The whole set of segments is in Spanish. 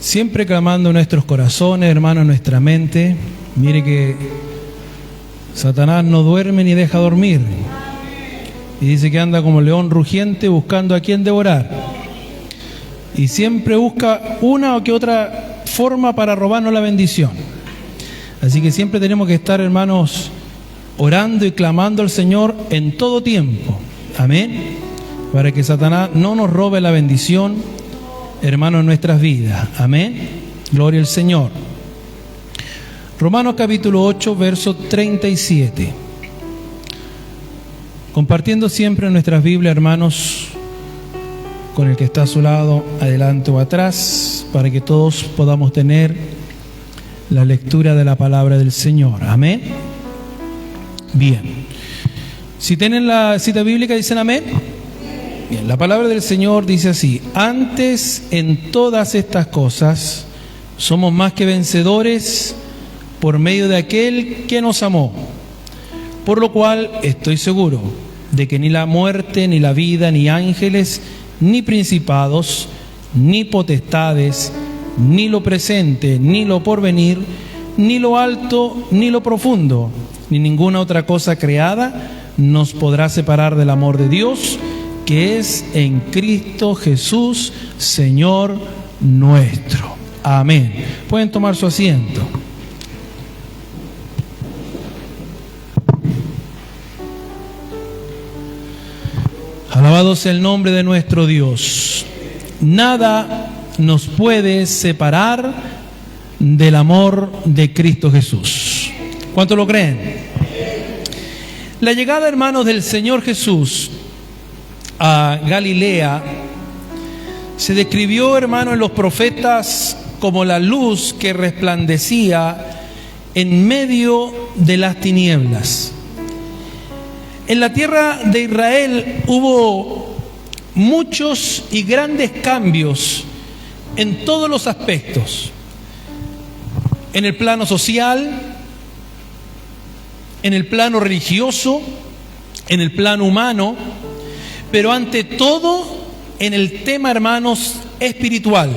siempre clamando en nuestros corazones, hermano, en nuestra mente. Mire que Satanás no duerme ni deja dormir. Y dice que anda como león rugiente buscando a quien devorar. Y siempre busca una o que otra forma para robarnos la bendición. Así que siempre tenemos que estar, hermanos, orando y clamando al Señor en todo tiempo. Amén. Para que Satanás no nos robe la bendición, hermanos, en nuestras vidas. Amén. Gloria al Señor. Romanos capítulo 8, verso 37. Compartiendo siempre nuestras Biblias, hermanos, con el que está a su lado, adelante o atrás, para que todos podamos tener la lectura de la palabra del Señor. Amén. Bien. Si tienen la cita bíblica, dicen amén. Bien, la palabra del Señor dice así: antes en todas estas cosas somos más que vencedores por medio de aquel que nos amó. Por lo cual estoy seguro de que ni la muerte, ni la vida, ni ángeles, ni principados, ni potestades, ni lo presente, ni lo porvenir, ni lo alto, ni lo profundo, ni ninguna otra cosa creada nos podrá separar del amor de Dios, que es en Cristo Jesús, Señor nuestro. Amén. Pueden tomar su asiento. Alabado sea el nombre de nuestro Dios. Nada nos puede separar del amor de Cristo Jesús. ¿Cuántos lo creen? La llegada, hermanos, del Señor Jesús a Galilea se describió, hermano, en los profetas como la luz que resplandecía en medio de las tinieblas. En la tierra de Israel hubo muchos y grandes cambios en todos los aspectos. En el plano social, en el plano religioso, en el plano humano, pero ante todo en el tema, hermanos, espiritual.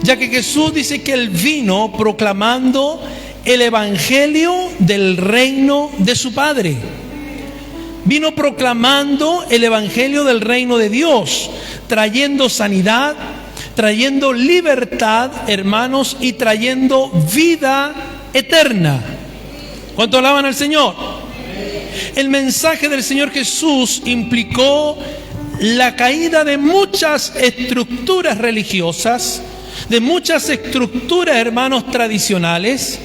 Ya que Jesús dice que Él vino proclamando el evangelio del reino de su Padre. Vino proclamando el evangelio del reino de Dios, trayendo sanidad, trayendo libertad, hermanos, y trayendo vida eterna. ¿Cuánto alaban al Señor? El mensaje del Señor Jesús implicó la caída de muchas estructuras religiosas, de muchas estructuras, hermanos, tradicionales,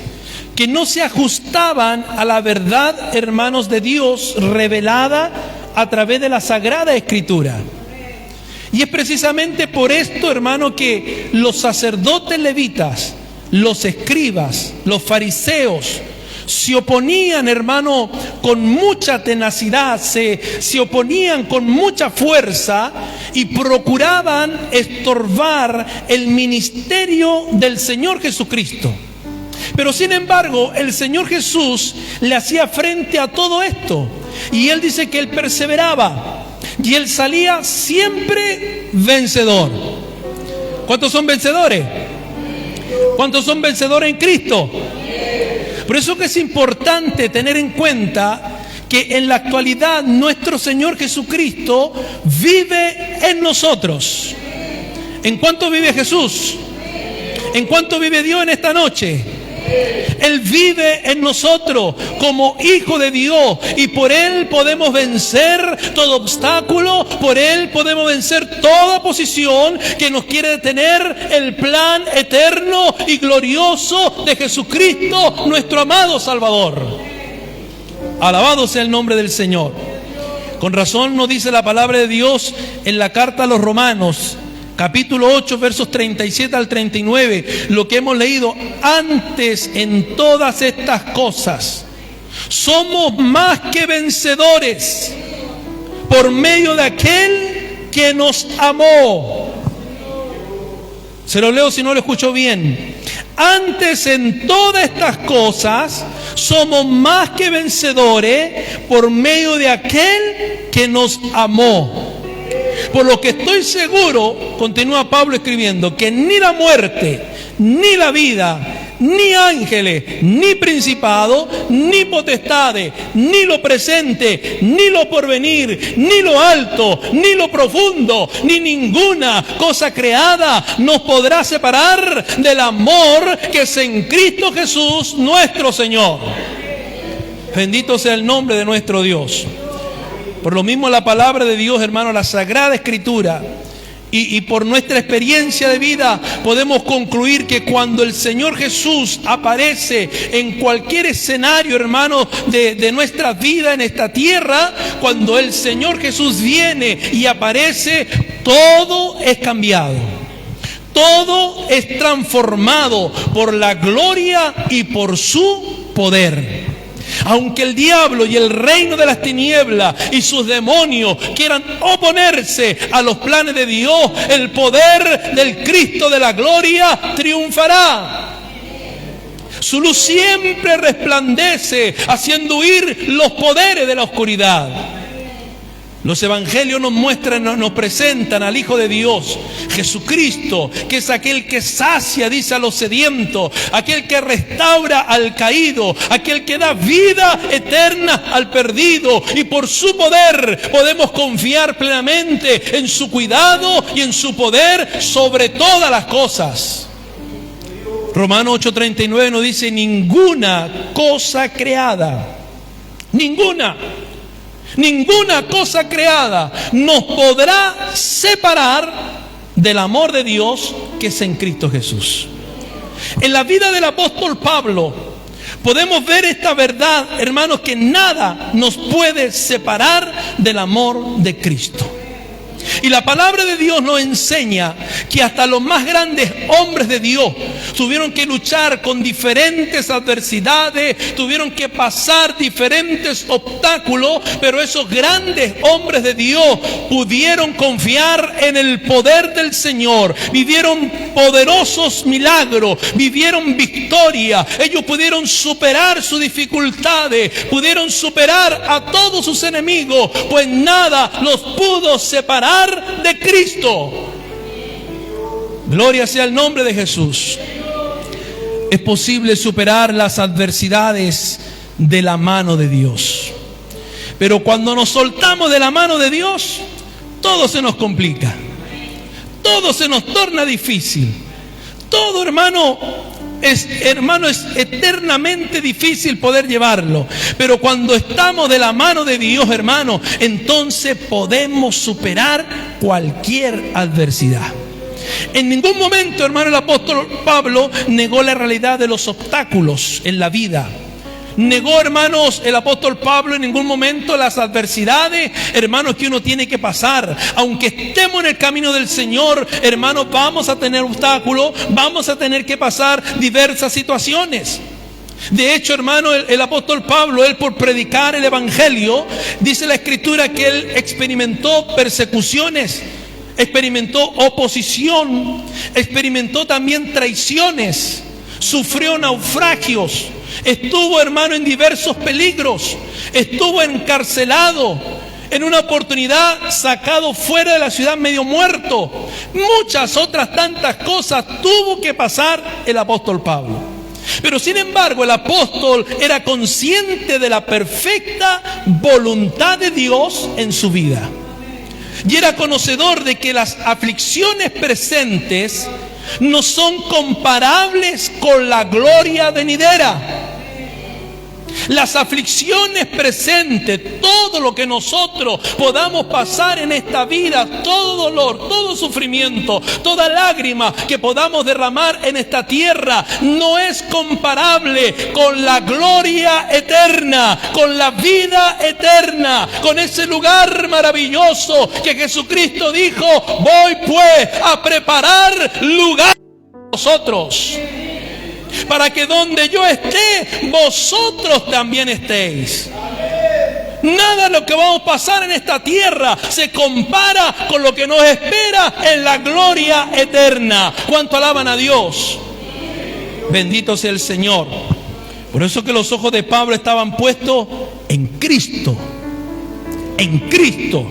que no se ajustaban a la verdad, hermanos, de Dios revelada a través de la Sagrada Escritura. Y es precisamente por esto, hermano, que los sacerdotes levitas, los escribas, los fariseos, se oponían, hermano, con mucha tenacidad, se oponían con mucha fuerza y procuraban estorbar el ministerio del Señor Jesucristo. Pero sin embargo, el Señor Jesús le hacía frente a todo esto. Y Él dice que Él perseveraba. Y Él salía siempre vencedor. ¿Cuántos son vencedores? ¿Cuántos son vencedores en Cristo? Por eso que es importante tener en cuenta que en la actualidad nuestro Señor Jesucristo vive en nosotros. ¿En cuánto vive Jesús? ¿En cuánto vive Dios en esta noche? Él vive en nosotros como Hijo de Dios, y por Él podemos vencer todo obstáculo, por Él podemos vencer toda posición que nos quiere detener el plan eterno y glorioso de Jesucristo, nuestro amado Salvador. Alabado sea el nombre del Señor. Con razón nos dice la palabra de Dios en la carta a los Romanos, capítulo 8, versos 37 al 39, lo que hemos leído: antes en todas estas cosas somos más que vencedores por medio de aquel que nos amó. Se lo leo si no lo escucho bien. Antes en todas estas cosas somos más que vencedores por medio de aquel que nos amó. Por lo que estoy seguro, continúa Pablo escribiendo, que ni la muerte, ni la vida, ni ángeles, ni principados, ni potestades, ni lo presente, ni lo porvenir, ni lo alto, ni lo profundo, ni ninguna cosa creada nos podrá separar del amor que es en Cristo Jesús nuestro Señor. Bendito sea el nombre de nuestro Dios. Por lo mismo la palabra de Dios, hermano, la Sagrada Escritura, y por nuestra experiencia de vida podemos concluir que cuando el Señor Jesús aparece en cualquier escenario, hermano, de nuestra vida en esta tierra, cuando el Señor Jesús viene y aparece, todo es cambiado. Todo es transformado por la gloria y por su poder. Aunque el diablo y el reino de las tinieblas y sus demonios quieran oponerse a los planes de Dios, el poder del Cristo de la gloria triunfará. Su luz siempre resplandece, haciendo huir los poderes de la oscuridad. Los evangelios nos muestran, nos presentan al Hijo de Dios, Jesucristo, que es aquel que sacia, dice, a los sedientos, aquel que restaura al caído, aquel que da vida eterna al perdido, y por su poder podemos confiar plenamente en su cuidado y en su poder sobre todas las cosas. Romanos 8:39 nos dice: ninguna cosa creada, ninguna cosa creada nos podrá separar del amor de Dios que es en Cristo Jesús. En la vida del apóstol Pablo podemos ver esta verdad, hermanos, que nada nos puede separar del amor de Cristo. Y la palabra de Dios nos enseña que hasta los más grandes hombres de Dios tuvieron que luchar con diferentes adversidades, tuvieron que pasar diferentes obstáculos, pero esos grandes hombres de Dios pudieron confiar en el poder del Señor, vivieron poderosos milagros, vivieron victoria, ellos pudieron superar sus dificultades, pudieron superar a todos sus enemigos, pues nada los pudo separar de Cristo. Gloria sea el nombre de Jesús. Es posible superar las adversidades de la mano de Dios, pero cuando nos soltamos de la mano de Dios, todo se nos complica, todo se nos torna difícil, todo, hermano, es eternamente difícil poder llevarlo. Pero cuando estamos de la mano de Dios, hermano, entonces podemos superar cualquier adversidad. En ningún momento, hermano, el apóstol Pablo negó la realidad de los obstáculos en la vida. Negó, hermanos, el apóstol Pablo en ningún momento las adversidades, hermanos, que uno tiene que pasar. Aunque estemos en el camino del Señor, hermanos, vamos a tener obstáculos, vamos a tener que pasar diversas situaciones. De hecho, hermano, el apóstol Pablo, él por predicar el evangelio, dice la Escritura que él experimentó persecuciones, experimentó oposición, experimentó también traiciones, sufrió naufragios. Estuvo, hermano, en diversos peligros. Estuvo encarcelado. En una oportunidad sacado fuera de la ciudad medio muerto. Muchas otras tantas cosas tuvo que pasar el apóstol Pablo. Pero sin embargo el apóstol era consciente de la perfecta voluntad de Dios en su vida. Y era conocedor de que las aflicciones presentes no son comparables con la gloria venidera. Las aflicciones presentes, todo lo que nosotros podamos pasar en esta vida, todo dolor, todo sufrimiento, toda lágrima que podamos derramar en esta tierra, no es comparable con la gloria eterna, con la vida eterna, con ese lugar maravilloso que Jesucristo dijo: voy pues a preparar lugar para vosotros, para que donde yo esté, vosotros también estéis. Nada de lo que vamos a pasar en esta tierra se compara con lo que nos espera en la gloria eterna. ¿Cuánto alaban a Dios? Bendito sea el Señor. Por eso que los ojos de Pablo estaban puestos en Cristo. En Cristo.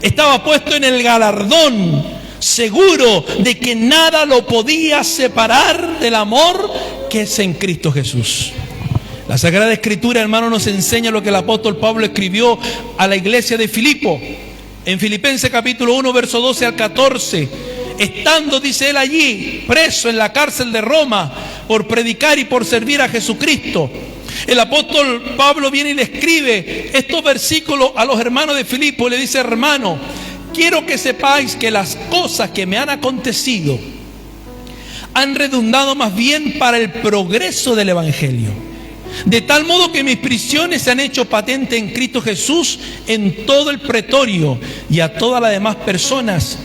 Estaba puesto en el galardón, seguro de que nada lo podía separar del amor que es en Cristo Jesús. La Sagrada Escritura, hermano, nos enseña lo que el apóstol Pablo escribió a la iglesia de Filipo. En Filipenses capítulo 1, verso 12 al 14. Estando, dice él, allí, preso en la cárcel de Roma, por predicar y por servir a Jesucristo. El apóstol Pablo viene y le escribe estos versículos a los hermanos de Filipo. Le dice: hermano, quiero que sepáis que las cosas que me han acontecido han redundado más bien para el progreso del Evangelio. De tal modo que mis prisiones se han hecho patente en Cristo Jesús en todo el pretorio y a todas las demás personas.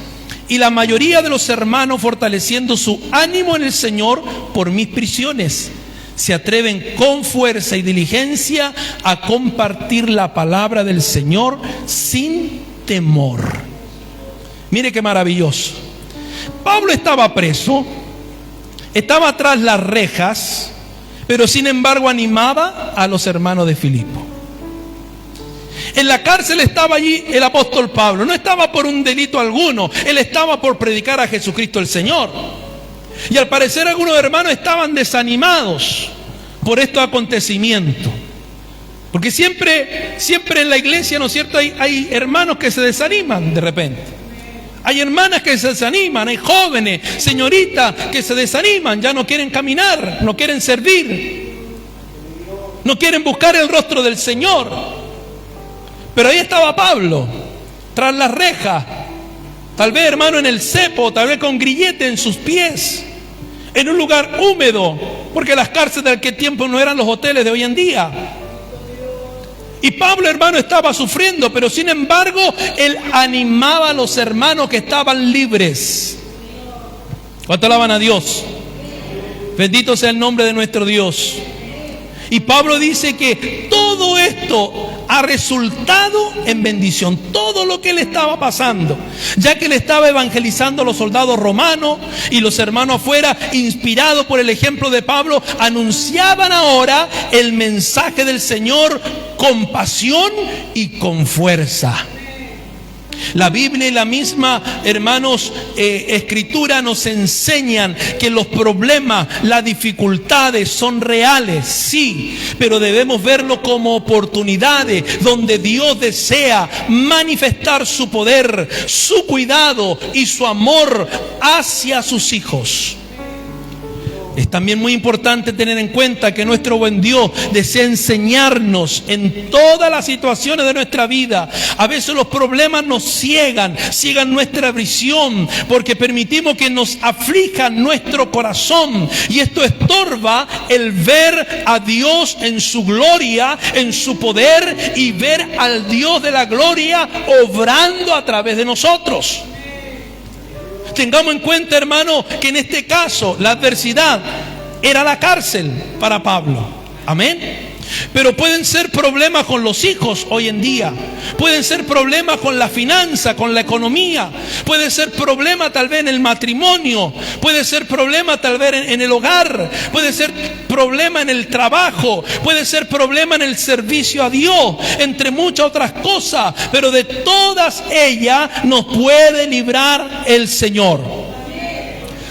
Y la mayoría de los hermanos, fortaleciendo su ánimo en el Señor por mis prisiones, se atreven con fuerza y diligencia a compartir la palabra del Señor sin temor. Mire qué maravilloso. Pablo estaba preso, estaba tras las rejas, pero sin embargo animaba a los hermanos de Filipo. En la cárcel estaba allí el apóstol Pablo. No estaba por un delito alguno, él estaba por predicar a Jesucristo el Señor. Y al parecer algunos hermanos estaban desanimados por estos acontecimientos. Porque siempre en la iglesia, ¿no es cierto?, hay hermanos que se desaniman de repente. Hay hermanas que se desaniman, hay jóvenes, señoritas que se desaniman, ya no quieren caminar, no quieren servir, no quieren buscar el rostro del Señor. Pero ahí estaba Pablo, tras las rejas, tal vez, hermano, en el cepo, tal vez con grillete en sus pies, en un lugar húmedo, porque las cárceles de aquel tiempo no eran los hoteles de hoy en día. Y Pablo, hermano, estaba sufriendo, pero sin embargo, él animaba a los hermanos que estaban libres. ¿Cuánto alaban a Dios? Bendito sea el nombre de nuestro Dios. Y Pablo dice que todo esto ha resultado en bendición. Todo lo que le estaba pasando, ya que le estaba evangelizando a los soldados romanos, y los hermanos afuera, inspirados por el ejemplo de Pablo, anunciaban ahora el mensaje del Señor con pasión y con fuerza. La Biblia y la misma, hermanos, Escritura nos enseñan que los problemas, las dificultades son reales, sí, pero debemos verlo como oportunidades donde Dios desea manifestar su poder, su cuidado y su amor hacia sus hijos. Es también muy importante tener en cuenta que nuestro buen Dios desea enseñarnos en todas las situaciones de nuestra vida. A veces los problemas nos ciegan nuestra visión, porque permitimos que nos aflijan nuestro corazón, y esto estorba el ver a Dios en su gloria, en su poder, y ver al Dios de la gloria obrando a través de nosotros. Tengamos en cuenta, hermano, que en este caso la adversidad era la cárcel para Pablo. Amén. Pero pueden ser problemas con los hijos hoy en día. Pueden ser problemas con la finanza, con la economía. Puede ser problema tal vez en el matrimonio. Puede ser problema tal vez en el hogar. Puede ser problema en el trabajo. Puede ser problema en el servicio a Dios, entre muchas otras cosas. Pero de todas ellas nos puede librar el Señor.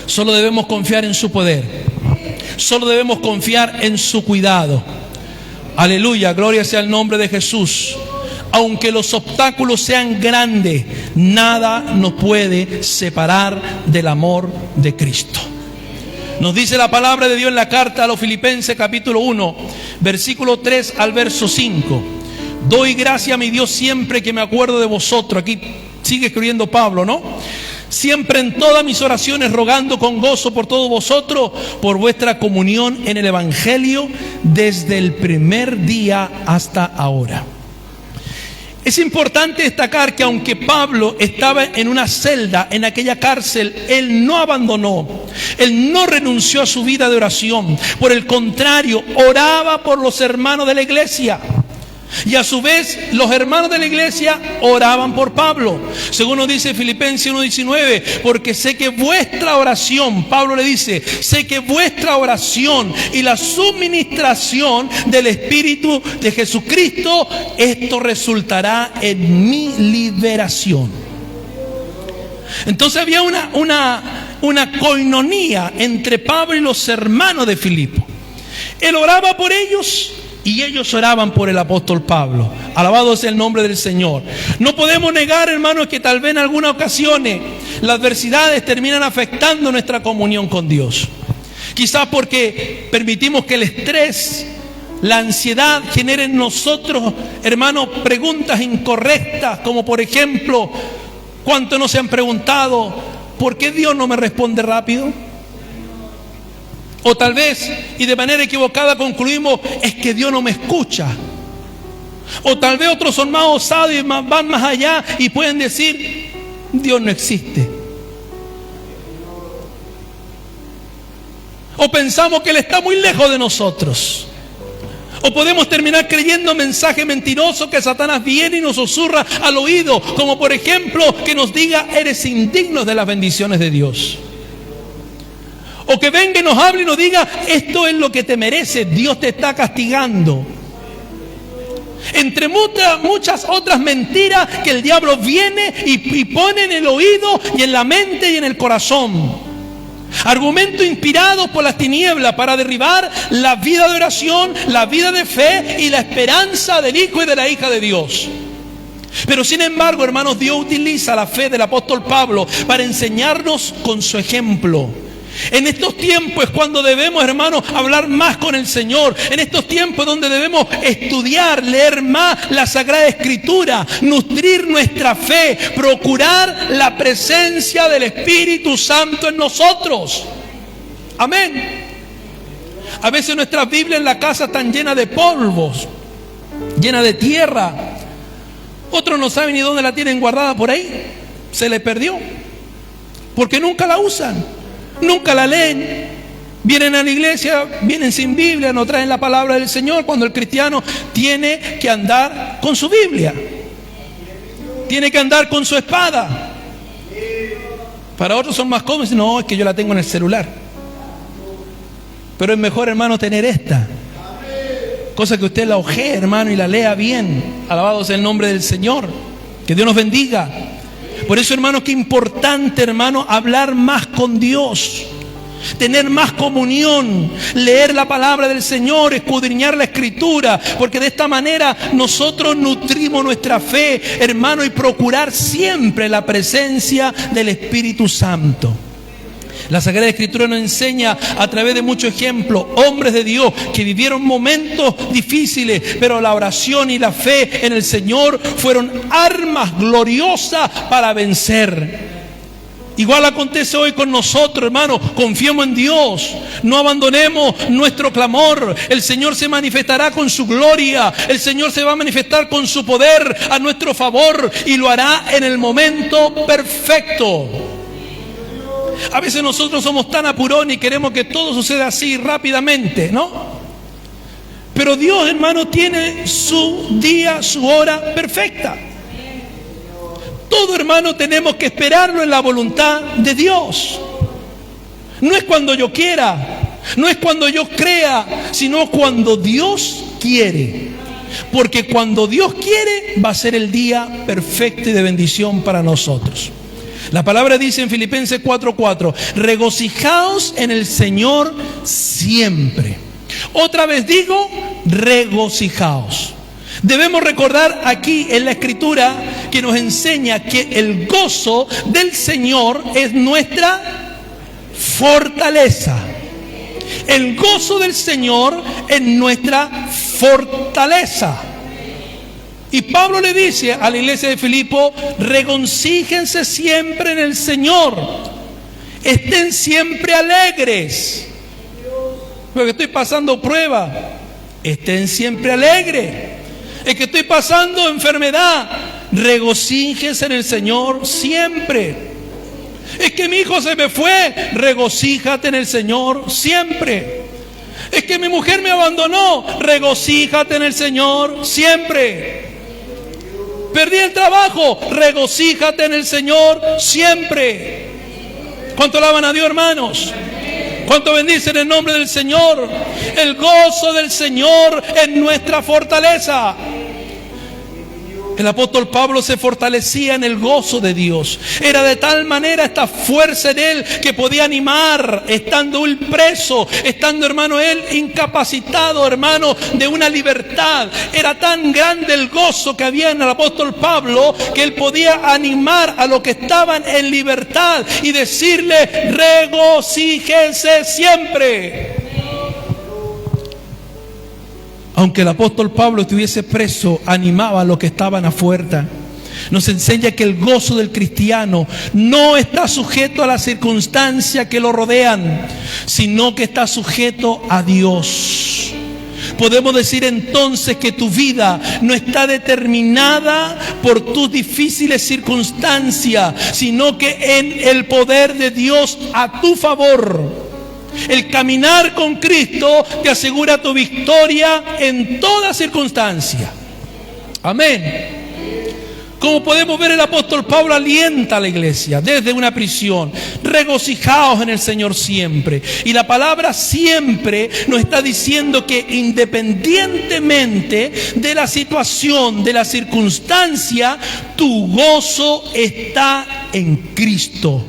Solo debemos confiar en su poder. Solo debemos confiar en su cuidado. Aleluya, gloria sea el nombre de Jesús. Aunque los obstáculos sean grandes, nada nos puede separar del amor de Cristo. Nos dice la palabra de Dios en la carta a los Filipenses capítulo 1, versículo 3 al verso 5. Doy gracias a mi Dios siempre que me acuerdo de vosotros. Aquí sigue escribiendo Pablo, ¿no? Siempre en todas mis oraciones rogando con gozo por todos vosotros, por vuestra comunión en el Evangelio desde el primer día hasta ahora. Es importante destacar que aunque Pablo estaba en una celda, en aquella cárcel, él no abandonó, él no renunció a su vida de oración. Por el contrario, oraba por los hermanos de la iglesia. Y a su vez, los hermanos de la iglesia oraban por Pablo. Según nos dice Filipenses 1:19, porque sé que vuestra oración, Pablo le dice, sé que vuestra oración y la suministración del Espíritu de Jesucristo, esto resultará en mi liberación. Entonces había una coinonía entre Pablo y los hermanos de Filipo. Él oraba por ellos y ellos oraban por el apóstol Pablo. Alabado sea el nombre del Señor. No podemos negar, hermanos, que tal vez en algunas ocasiones las adversidades terminan afectando nuestra comunión con Dios. Quizás porque permitimos que el estrés, la ansiedad genere en nosotros, hermanos, preguntas incorrectas, como por ejemplo, ¿cuántos no se han preguntado por qué Dios no me responde rápido? O tal vez, y de manera equivocada, concluimos, es que Dios no me escucha. O tal vez otros son más osados y van más allá y pueden decir, Dios no existe. O pensamos que Él está muy lejos de nosotros. O podemos terminar creyendo mensajes mentirosos que Satanás viene y nos susurra al oído, como por ejemplo que nos diga, eres indigno de las bendiciones de Dios. O que venga y nos hable y nos diga, esto es lo que te mereces, Dios te está castigando. Entre muchas otras mentiras que el diablo viene y pone en el oído y en la mente y en el corazón. Argumentos inspirados por las tinieblas para derribar la vida de oración, la vida de fe y la esperanza del Hijo y de la hija de Dios. Pero sin embargo, hermanos, Dios utiliza la fe del apóstol Pablo para enseñarnos con su ejemplo. En estos tiempos es cuando debemos, hermanos, hablar más con el Señor. En estos tiempos donde debemos estudiar, leer más la Sagrada Escritura, nutrir nuestra fe, procurar la presencia del Espíritu Santo en nosotros. Amén. A veces nuestras Biblias en la casa están llenas de polvos, llenas de tierra. Otros no saben ni dónde la tienen guardada por ahí. Se les perdió, porque nunca la usan. Nunca la leen, vienen a la iglesia, vienen sin Biblia, no traen la palabra del Señor, cuando el cristiano tiene que andar con su Biblia, tiene que andar con su espada. Para otros son más cómodos, no, es que yo la tengo en el celular. Pero es mejor, hermano, tener esta, cosa que usted la ojee, hermano, y la lea bien. Alabado sea el nombre del Señor, que Dios nos bendiga. Por eso, hermano, qué importante, hermano, hablar más con Dios, tener más comunión, leer la palabra del Señor, escudriñar la Escritura, porque de esta manera nosotros nutrimos nuestra fe, hermano, y procurar siempre la presencia del Espíritu Santo. La Sagrada Escritura nos enseña a través de muchos ejemplos, hombres de Dios que vivieron momentos difíciles, pero la oración y la fe en el Señor fueron armas gloriosas para vencer. Igual acontece hoy con nosotros, hermanos. Confiemos en Dios, no abandonemos nuestro clamor. El Señor se manifestará con su gloria, el Señor se va a manifestar con su poder a nuestro favor y lo hará en el momento perfecto. A veces nosotros somos tan apurones y queremos que todo suceda así rápidamente, ¿no? Pero Dios, hermano, tiene su día, su hora perfecta. Todo, hermano, tenemos que esperarlo en la voluntad de Dios. No es cuando yo quiera, no es cuando yo crea, sino cuando Dios quiere. Porque cuando Dios quiere, va a ser el día perfecto y de bendición para nosotros. La palabra dice en Filipenses 4:4, regocijaos en el Señor siempre. Otra vez digo, regocijaos. Debemos recordar aquí en la Escritura que nos enseña que el gozo del Señor es nuestra fortaleza. El gozo del Señor es nuestra fortaleza. Y Pablo le dice a la iglesia de Filipo, regocíjense siempre en el Señor. Estén siempre alegres. Porque estoy pasando prueba. Estén siempre alegres. Es que estoy pasando enfermedad. Regocíjense en el Señor siempre. Es que mi hijo se me fue. Regocíjate en el Señor siempre. Es que mi mujer me abandonó. Regocíjate en el Señor siempre. Perdí el trabajo. Regocíjate en el Señor siempre. ¿Cuánto alaban a Dios, hermanos? ¿Cuánto bendicen el nombre del Señor? El gozo del Señor es nuestra fortaleza. El apóstol Pablo se fortalecía en el gozo de Dios. Era de tal manera esta fuerza en él que podía animar, estando él preso, estando, hermano, él incapacitado, hermano, de una libertad. Era tan grande el gozo que había en el apóstol Pablo que él podía animar a los que estaban en libertad y decirle: regocíjense siempre. Aunque el apóstol Pablo estuviese preso, animaba a los que estaban afuera. Nos enseña que el gozo del cristiano no está sujeto a las circunstancias que lo rodean, sino que está sujeto a Dios. Podemos decir entonces que tu vida no está determinada por tus difíciles circunstancias, sino que en el poder de Dios a tu favor. El caminar con Cristo te asegura tu victoria en toda circunstancia. Amén. Como podemos ver, el apóstol Pablo alienta a la iglesia desde una prisión: regocijaos en el Señor siempre. Y la palabra siempre nos está diciendo que independientemente de la situación, de la circunstancia, tu gozo está en Cristo.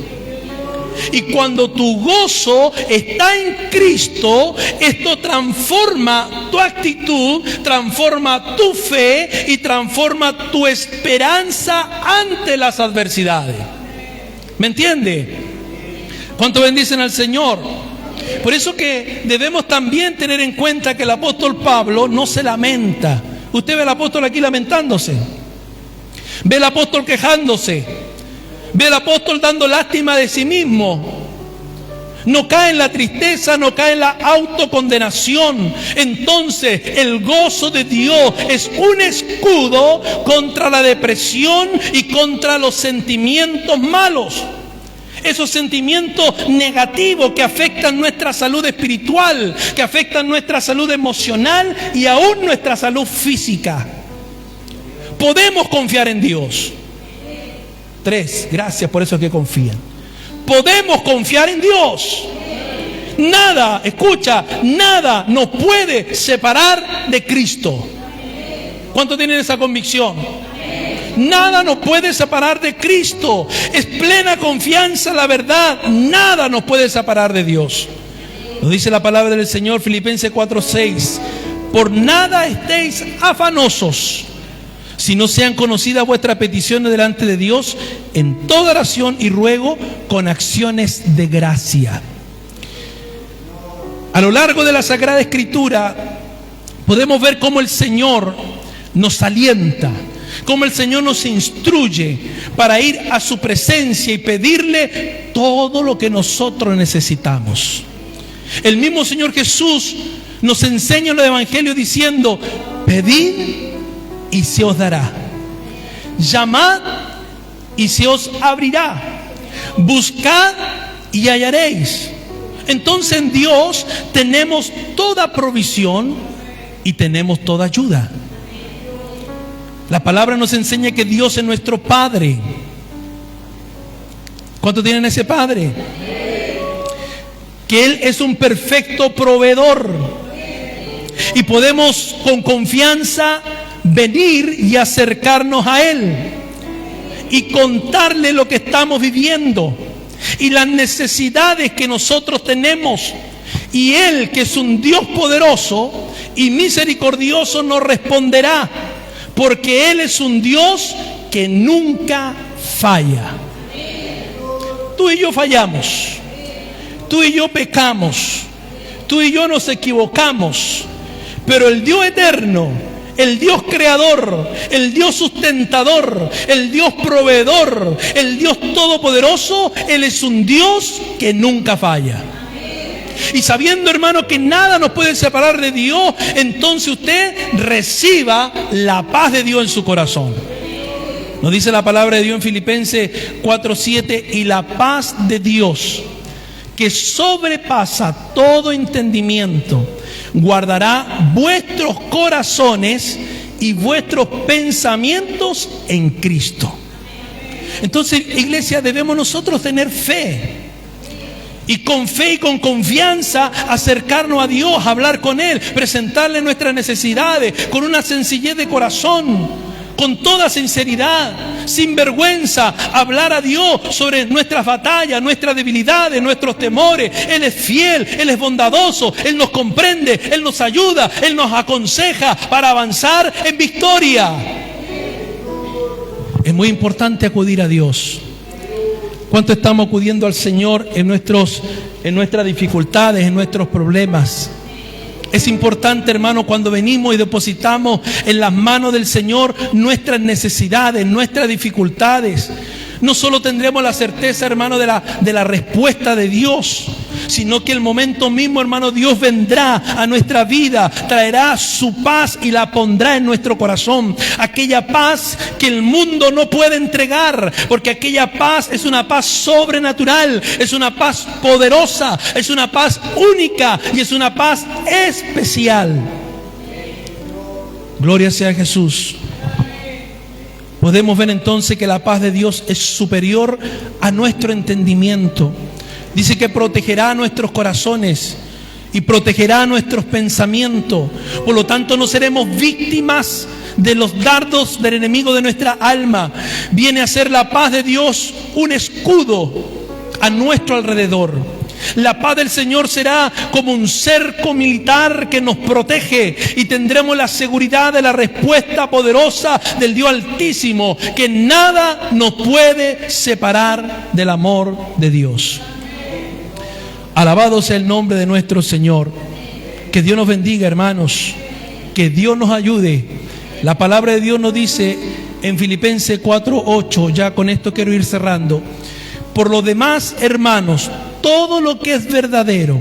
Y cuando tu gozo está en Cristo, esto transforma tu actitud, transforma tu fe y transforma tu esperanza ante las adversidades. ¿Me entiende? ¿Cuánto bendicen al Señor? Por eso que debemos también tener en cuenta que el apóstol Pablo no se lamenta. Usted ve al apóstol aquí lamentándose, ve al apóstol quejándose, ve al apóstol dando lástima de sí mismo. No cae en la tristeza, no cae en la autocondenación. Entonces el gozo de Dios es un escudo contra la depresión y contra los sentimientos malos. Esos sentimientos negativos que afectan nuestra salud espiritual, que afectan nuestra salud emocional y aún nuestra salud física. Podemos confiar en Dios. 3, gracias por eso que confían. Podemos confiar en Dios. Nada, escucha, nada nos puede separar de Cristo. ¿Cuántos tienen esa convicción? Nada nos puede separar de Cristo. Es plena confianza la verdad. Nada nos puede separar de Dios. Lo dice la palabra del Señor, Filipenses 4:6. Por nada estéis afanosos, si no sean conocidas vuestras peticiones delante de Dios en toda oración y ruego con acciones de gracia. A lo largo de la Sagrada Escritura podemos ver cómo el Señor nos alienta, cómo el Señor nos instruye para ir a su presencia y pedirle todo lo que nosotros necesitamos. El mismo Señor Jesús nos enseña en el Evangelio diciendo: pedid y se os dará, llamad y se os abrirá, buscad y hallaréis. Entonces en Dios tenemos toda provisión y tenemos toda ayuda. La palabra nos enseña que Dios es nuestro Padre. ¿Cuántos tienen ese Padre? Que Él es un perfecto proveedor y podemos con confianza venir y acercarnos a Él y contarle lo que estamos viviendo y las necesidades que nosotros tenemos. Y Él, que es un Dios poderoso y misericordioso, nos responderá, porque Él es un Dios que nunca falla. Tú y yo fallamos, tú y yo pecamos, tú y yo nos equivocamos, pero el Dios eterno, el Dios creador, el Dios sustentador, el Dios proveedor, el Dios todopoderoso, Él es un Dios que nunca falla. Y sabiendo, hermano, que nada nos puede separar de Dios, entonces usted reciba la paz de Dios en su corazón. Nos dice la palabra de Dios en Filipenses 4:7: y la paz de Dios, que sobrepasa todo entendimiento, guardará vuestros corazones y vuestros pensamientos en Cristo. Entonces, iglesia, debemos nosotros tener fe. Y con fe y con confianza acercarnos a Dios, hablar con Él, presentarle nuestras necesidades con una sencillez de corazón, con toda sinceridad, sin vergüenza, hablar a Dios sobre nuestras batallas, nuestras debilidades, nuestros temores. Él es fiel, Él es bondadoso, Él nos comprende, Él nos ayuda, Él nos aconseja para avanzar en victoria. Es muy importante acudir a Dios. ¿Cuánto estamos acudiendo al Señor en nuestras dificultades, en nuestros problemas? Es importante, hermano, cuando venimos y depositamos en las manos del Señor nuestras necesidades, nuestras dificultades. No solo tendremos la certeza, hermano, de la respuesta de Dios, sino que el momento mismo, hermano, Dios vendrá a nuestra vida, traerá su paz y la pondrá en nuestro corazón. Aquella paz que el mundo no puede entregar, porque aquella paz es una paz sobrenatural, es una paz poderosa, es una paz única y es una paz especial. Gloria sea a Jesús. Podemos ver entonces que la paz de Dios es superior a nuestro entendimiento. Dice que protegerá nuestros corazones y protegerá nuestros pensamientos. Por lo tanto, no seremos víctimas de los dardos del enemigo de nuestra alma. Viene a ser la paz de Dios un escudo a nuestro alrededor. La paz del Señor será como un cerco militar que nos protege y tendremos la seguridad de la respuesta poderosa del Dios Altísimo, que nada nos puede separar del amor de Dios. Alabado sea el nombre de nuestro Señor. Que Dios nos bendiga, hermanos. Que Dios nos ayude. La palabra de Dios nos dice en Filipenses 4:8, ya con esto quiero ir cerrando. Por lo demás, hermanos, todo lo que es verdadero,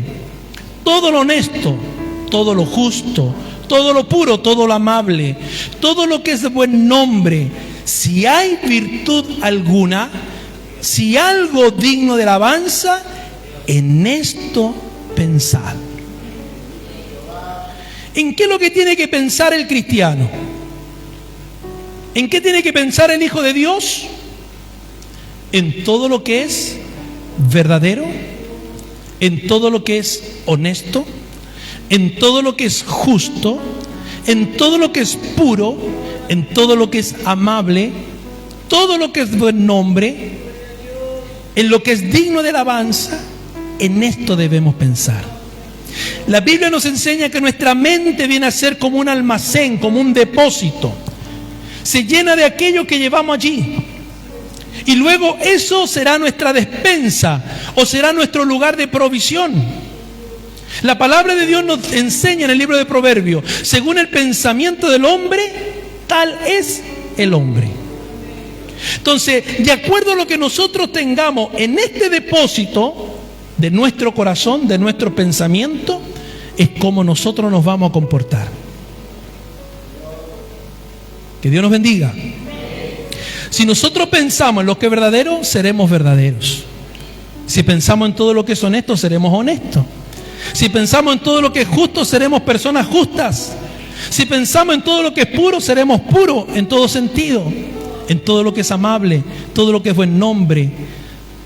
todo lo honesto, todo lo justo, todo lo puro, todo lo amable, todo lo que es de buen nombre, si hay virtud alguna, si algo digno de alabanza, en esto pensad. ¿En qué es lo que tiene que pensar el cristiano? ¿En qué tiene que pensar el Hijo de Dios? En todo lo que es verdadero, en todo lo que es honesto, en todo lo que es justo, en todo lo que es puro, en todo lo que es amable, todo lo que es buen nombre, en lo que es digno de alabanza, en esto debemos pensar. La Biblia nos enseña que nuestra mente viene a ser como un almacén, como un depósito. Se llena de aquello que llevamos allí. Y luego eso será nuestra despensa o será nuestro lugar de provisión. La palabra de Dios nos enseña en el libro de Proverbios, según el pensamiento del hombre, tal es el hombre. Entonces, de acuerdo a lo que nosotros tengamos en este depósito de nuestro corazón, de nuestro pensamiento, es como nosotros nos vamos a comportar. Que Dios nos bendiga. Si nosotros pensamos en lo que es verdadero, seremos verdaderos. Si pensamos en todo lo que es honesto, seremos honestos. Si pensamos en todo lo que es justo, seremos personas justas. Si pensamos en todo lo que es puro, seremos puros en todo sentido. En todo lo que es amable, todo lo que es buen nombre,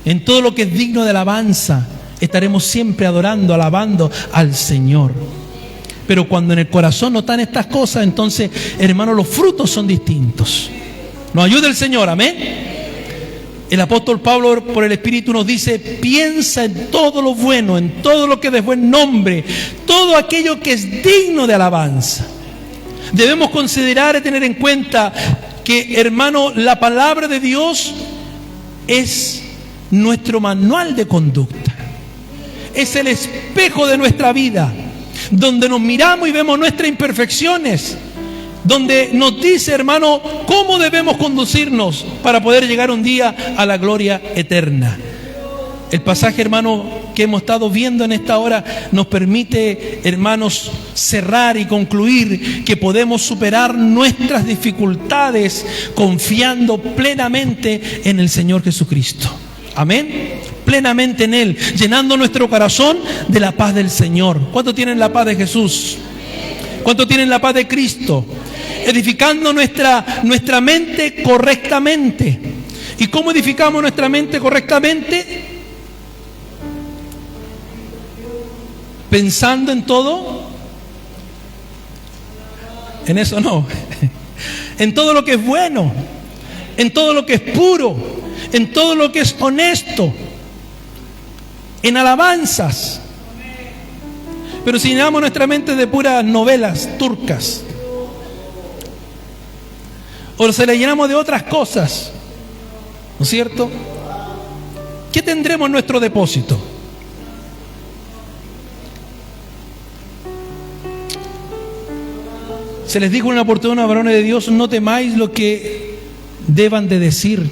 en todo lo que es digno de alabanza, estaremos siempre adorando, alabando al Señor. Pero cuando en el corazón no están estas cosas, entonces, hermanos, los frutos son distintos. Nos ayuda el Señor, amén. El apóstol Pablo por el Espíritu nos dice: piensa en todo lo bueno, en todo lo que es de buen nombre, todo aquello que es digno de alabanza. Debemos considerar y tener en cuenta que, hermano, la palabra de Dios es nuestro manual de conducta. Es el espejo de nuestra vida, donde nos miramos y vemos nuestras imperfecciones, donde nos dice, hermano, cómo debemos conducirnos para poder llegar un día a la gloria eterna. El pasaje, hermano, que hemos estado viendo en esta hora nos permite, hermanos, cerrar y concluir que podemos superar nuestras dificultades confiando plenamente en el Señor Jesucristo. Amén. plenamente en Él, llenando nuestro corazón de la paz del Señor. ¿Cuántos tienen la paz de Jesús? ¿Cuántos tienen la paz de Cristo? Edificando nuestra mente correctamente. ¿Y cómo edificamos nuestra mente correctamente? Pensando en todo. En eso no. En todo lo que es bueno, en todo lo que es puro, en todo lo que es honesto, en alabanzas. Pero si llenamos nuestra mente de puras novelas turcas, o se la llenamos de otras cosas, ¿no es cierto? ¿Qué tendremos en nuestro depósito? Se les dijo en una oportunidad a varones de Dios: no temáis lo que deban de decir,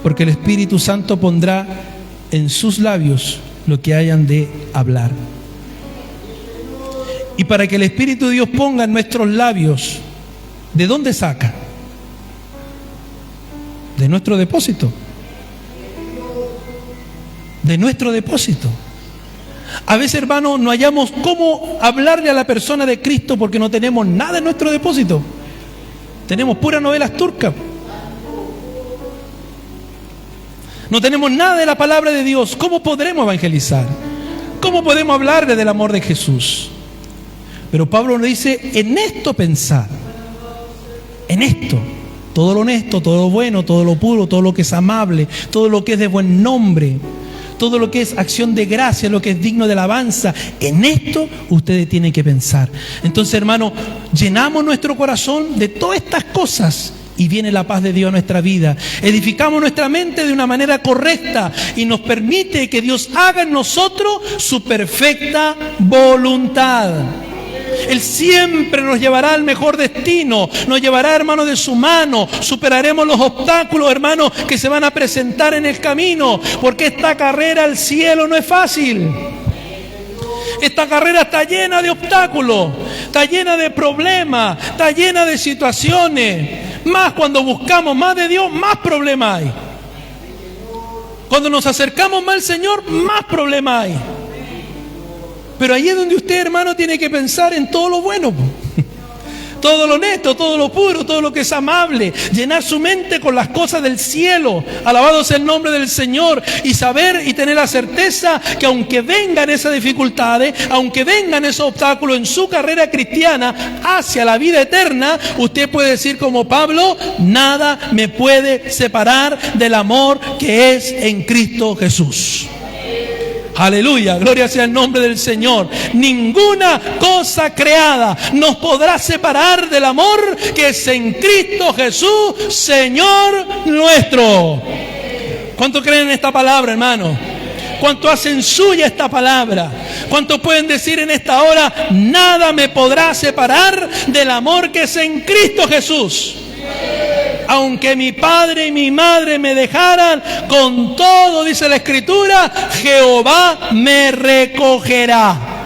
porque el Espíritu Santo pondrá en sus labios lo que hayan de hablar. Y para que el Espíritu de Dios ponga en nuestros labios, ¿de dónde saca? De nuestro depósito. De nuestro depósito. A veces, hermanos, no hallamos cómo hablarle a la persona de Cristo porque no tenemos nada en nuestro depósito. Tenemos puras novelas turcas. No tenemos nada de la palabra de Dios. ¿Cómo podremos evangelizar? ¿Cómo podemos hablarle del amor de Jesús? Pero Pablo nos dice: en esto pensad. En esto. Todo lo honesto, todo lo bueno, todo lo puro, todo lo que es amable, todo lo que es de buen nombre, todo lo que es acción de gracia, lo que es digno de alabanza. En esto ustedes tienen que pensar. Entonces, hermano, llenamos nuestro corazón de todas estas cosas y viene la paz de Dios a nuestra vida. Edificamos nuestra mente de una manera correcta y nos permite que Dios haga en nosotros su perfecta voluntad. Él siempre nos llevará al mejor destino, nos llevará, hermano, de su mano. Superaremos los obstáculos, hermano, que se van a presentar en el camino, porque esta carrera al cielo no es fácil. Esta carrera está llena de obstáculos, está llena de problemas, está llena de situaciones. Más cuando buscamos más de Dios, más problemas hay. Cuando nos acercamos más al Señor, más problemas hay. Pero ahí es donde usted, hermano, tiene que pensar en todo lo bueno, todo lo honesto, todo lo puro, todo lo que es amable. Llenar su mente con las cosas del cielo. Alabado sea el nombre del Señor. Y saber y tener la certeza que aunque vengan esas dificultades, aunque vengan esos obstáculos en su carrera cristiana hacia la vida eterna, usted puede decir como Pablo: nada me puede separar del amor que es en Cristo Jesús. Aleluya, gloria sea el nombre del Señor. Ninguna cosa creada nos podrá separar del amor que es en Cristo Jesús, Señor nuestro. ¿Cuánto creen en esta palabra, hermano? ¿Cuánto hacen suya esta palabra? ¿Cuánto pueden decir en esta hora: nada me podrá separar del amor que es en Cristo Jesús? Aunque mi padre y mi madre me dejaran, con todo, dice la Escritura, Jehová me recogerá.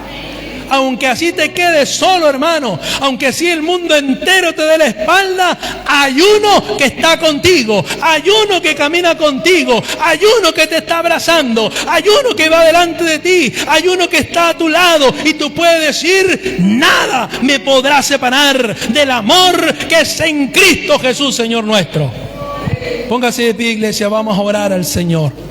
Aunque así te quedes solo, hermano, aunque así el mundo entero te dé la espalda, hay uno que está contigo, hay uno que camina contigo, hay uno que te está abrazando, hay uno que va delante de ti, hay uno que está a tu lado, y tú puedes decir: nada me podrá separar del amor que es en Cristo Jesús, Señor nuestro. Póngase de pie, iglesia, vamos a orar al Señor.